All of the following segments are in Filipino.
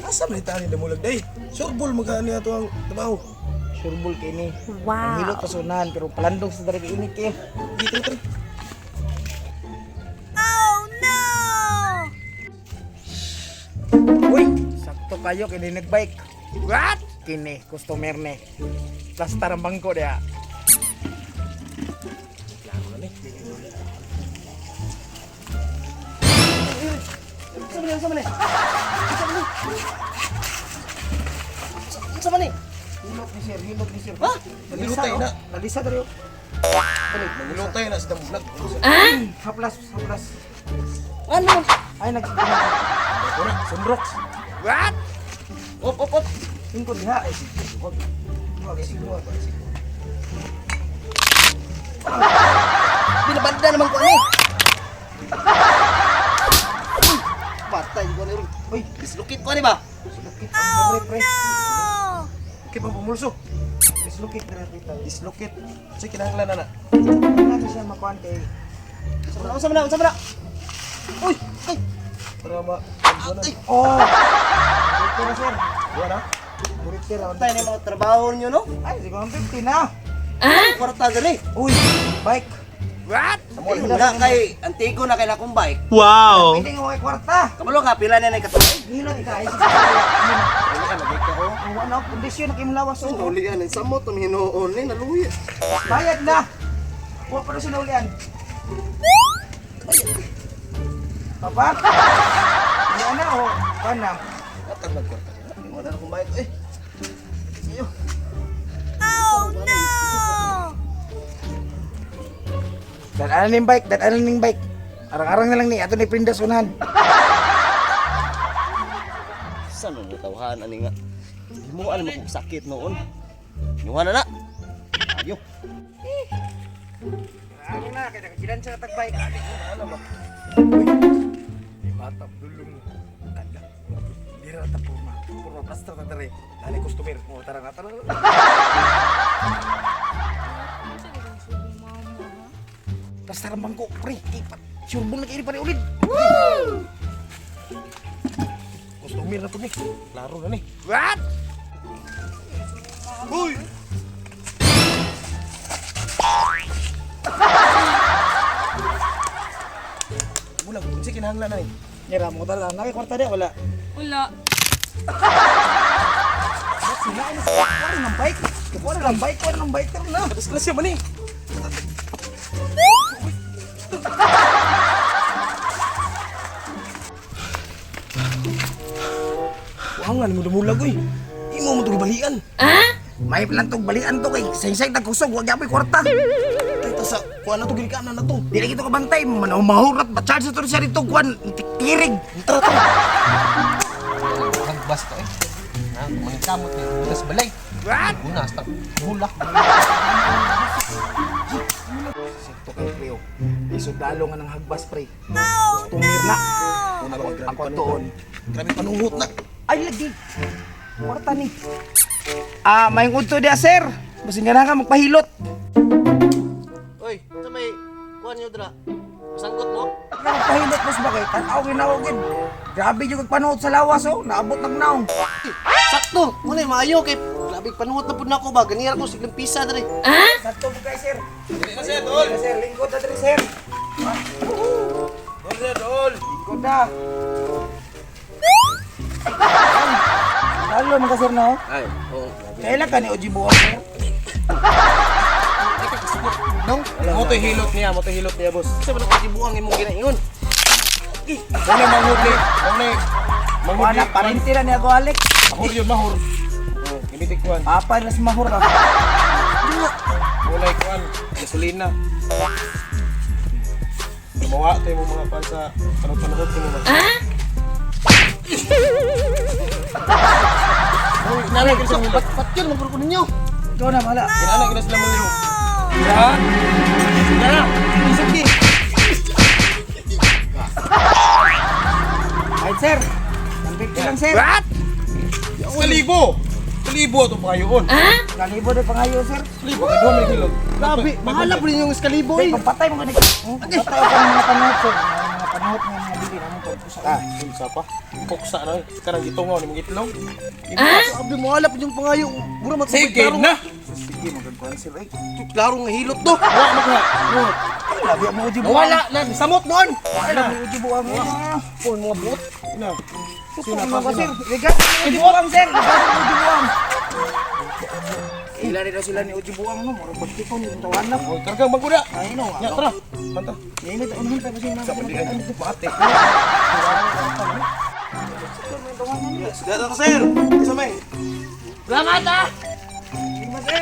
Asa man itali na mulag day? Surbol magani ato ang trabaho. Surbol kini. Wow. Ang hilot pasunan pero palandong sa dari init kayo. Dito tre. Oh no! Uy, sakto kayo kini nagbike. What? Kini customer ne. Plastar ang bangko dia. Laro na ni. Sama ni. Sama ni. Hilot ni sir. Ha? Nagilutay na. Nalisa dari. Balik. Nagilutay na sa damlag. Haplas. Ano? Ay Ora, sunrok. What? Op. Tingko diha. Wag. Wag siguro, wag siguro. Pinabanda naman ko ani. Patay ko ni. Uy, dislocate ko ani ba? Dislocate ang pre. Kaya pang pumulso. Dislocate na dito. Dislocate. Sige, kinahanglan na na. Ano siya makuan kay. Unsa man na? Uy, ay. Para ma... Ay. Oh. Ito na sir. Buwan na? Buriti ra untay ni mga trabaho niyo no? Ay, siguro 50 na. Kwarta gali. Uy, bike. What? Na kay antigo na kay akong bike. Pwede nga kay kwarta. Kamalo ka pila na nay katuloy. Hilo ka ay. Dili ka nagay ka oh. Ang wala kondisyon na kimlawas oh. Nulian ang samot ang hinuon ni naluya. Bayad na. Wa pa sa naulian. Papa? Yan na o. Kana? Atag nagkwarta. Mo na akong bike eh. Iyo. Oh no! Dan ning bike. Arang-arang na lang ni ato ni prindas unahan. Saan mo tawhan ani nga? Himuan mo kog sakit noon. Iwan na. Ayo. Ano na kay nakagilan sa tag bike. Ano ba? Matap dulong. Kanda. Dira ta purma. Purma plaster ta dere. Dali customer. Mo tara na tara. Plastar ang bangko, pre. Ipat. Surbol na kayo pa rin ulit. Customer na to ni. Laro na ni. What? Uy! Bulag, sige kinahanglan na ni. Nira mo tala. Nakikwarta dia, wala. Wala. Sila ano sa kuwan ng bike. Kuwan ng bike na. Disgrasya man ni. Wangan mo dumulag oy. Imo mo tong balian. May plan tong balian to kay saysay tagkusog wag gyapon kwarta. Ay ta sa kuan na to gili ka na to. Dili kito ka bantay man mahurat ba charge to siya dito kuwan tikirig. Tara tara. Hagbas to eh. Na mangkamot ni Bulas balay. What? Bunas ta. Bulak. Sakto kay Leo. Isudalo nga ng hagbas pre. Oh Tumir na. Una ba grabe Ako tuon. Grabe panungot na. Ay lagi. Kwarta ni. May ngudto dia sir. Basin ka na ka magpahilot. Oy, sa may kuan niyo dra. Sanggot mo? Magpahilot mas ba kay tanaw ginawagin. Grabe yung pagpanood sa lawas oh. Naabot ng naong. Sakto. Mo na maayo kay grabe panuhot na pud nako ba. Ganira ko siglang pisa dre. Sakto mo kay sir. Dili na sir, dol. Sir, lingkod na diri sir. Dol sir, dol. Lingkod na. Halo mga sir na oh. Ay, oo. Kailan ka ni Oji Buwang sir? Nong, Mo to hilot niya, boss. sa man ko gibuang imong ginaingon. Wala manghuli. Wala manghuli. Wala, parinti na niya ko Alex. Mahur yun, mahur. Oh, gimitik kuan. Papa na si Mahur ka. Wala kuan. Gasolina. Gumawa tayo mo mga pan sa panahon ko mo. Oy, nanay ko sa patyon mo ko ninyo. Ikaw na, bahala. Kinana gina sila mo limo. Ya. Ya. Sige. Ay, sir. 150 lang, sir. What? Kalibo. Kalibo to pa yun. Kalibo na pangayo, sir. Kalibo kay do may hilot. Grabe, mahala po ninyong eskalibo Boy, eh. pampatay mo ganito. Pampatay ako ng mga panahot, sir. Mga panahot ng mga hindi naman pagpusa. Unsa pa? Puksa na. Karang gitungaw ni mong itlog. Sabi mo alap yung pangayo. Mura matubig. Sige na. Sige, magagkuhan sila eh. Klaro nga hilot to. Wa mo ka. Labi mo uji buang. Wala na. Samot noon. Labi mo uji buang. Pon mga buot. Ina. Sino pa sir? Ligat uji buang sir. Ligat uji buang. Ila rin daw sila ni uji buang no. Mura pagtikon yung tawan na. Oy, kargang magbuda. Ay no. Ya, tara. Tanta. Ini tak unahan pa kasi Sa pandihan. Mate. Sudah ka sir. Isa may. Salamat ah! Lima sir.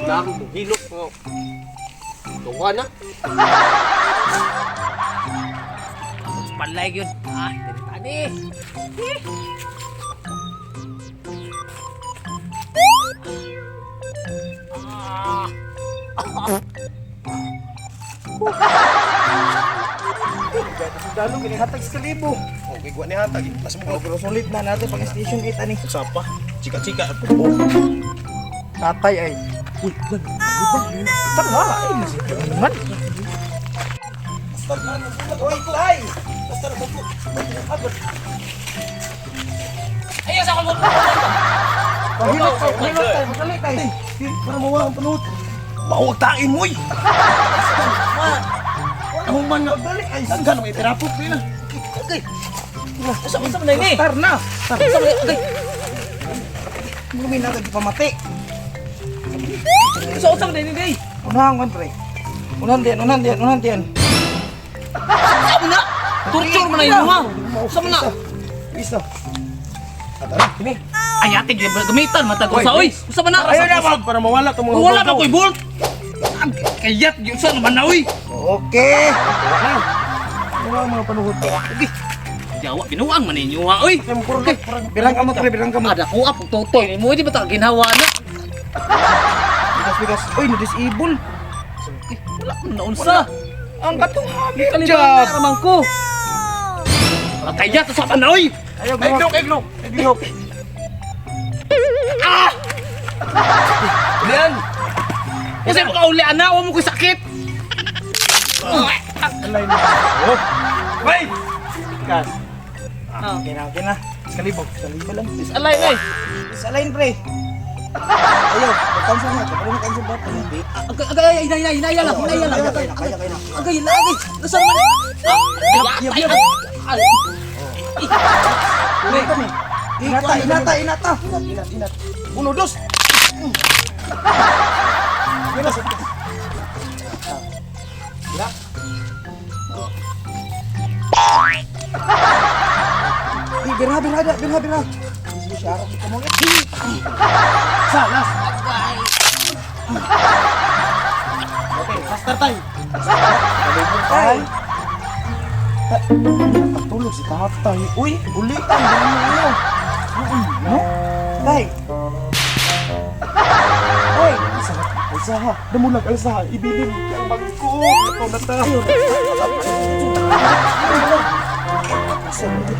Dami to hilok mo. Tuwa na. Palay yun. Ah, tani. Dalo gini hatag sa kalibo. Okay, gwa ni hatag. Mas mo Pero sulit na natin pag station 8 ani. Unsa pa? Chika-chika at pupok. Tatay ay. Uy, lan. Tara, ay nasi naman. Oy, tay. Basta na buko. Ayos ako mo. Pahilot tay, magalit tay. Para mawala ang panut. Bawag tain mo eh. Ang man na dali ay Sanggan mo itirapok din ah. okay. Usap na ini. Tar na. Okay. Mumi na lagi pamati. Usap na ini day. Unahan kon pre. Unahan diyan. Usap na. Torture mo na yun ha. Usap na. Isa. Kini. Ay ate gamitan matag sa oy. Usap na. Ayaw na ba para mawala to mga Wala pa ko'y bolt. Kayat yung sa naman na uy. Okay. Wala mga panuhod. Sige. Jawa binuang man ninyo ha uy. Birang kamot pre, birang kamot. Ada ko apog totoy ni mo di ba ta ginhawa na. Bigas. Uy, na-disable. Wala man naunsa. Ang katong hagi Kalimutan na naman ko. Kayat sa naman na uy. Ayaw Eglok. Diyan. Kasi makauli ana wa mo ko'y sakit. Alay na. Oh. Wait. Kas. Ah. Okay na. Kalibog lang. Is alay na. Salain pre. Ayaw, kansa na. Kapag kansa ba? Agay hinaya lang. Kaya. Agay lagi. Nasa naman. Inata. Uno, dos. Birha. Siarap kita mo ulit. Salas. Okay, faster tayo. Tay. Patulog si tatay. Uy, ulian. Ganyan mo. No? Tay. Uy. Alsaha. Damulag alsaha. Ibilin. Ang bagko. Ito na tayo. Sa mga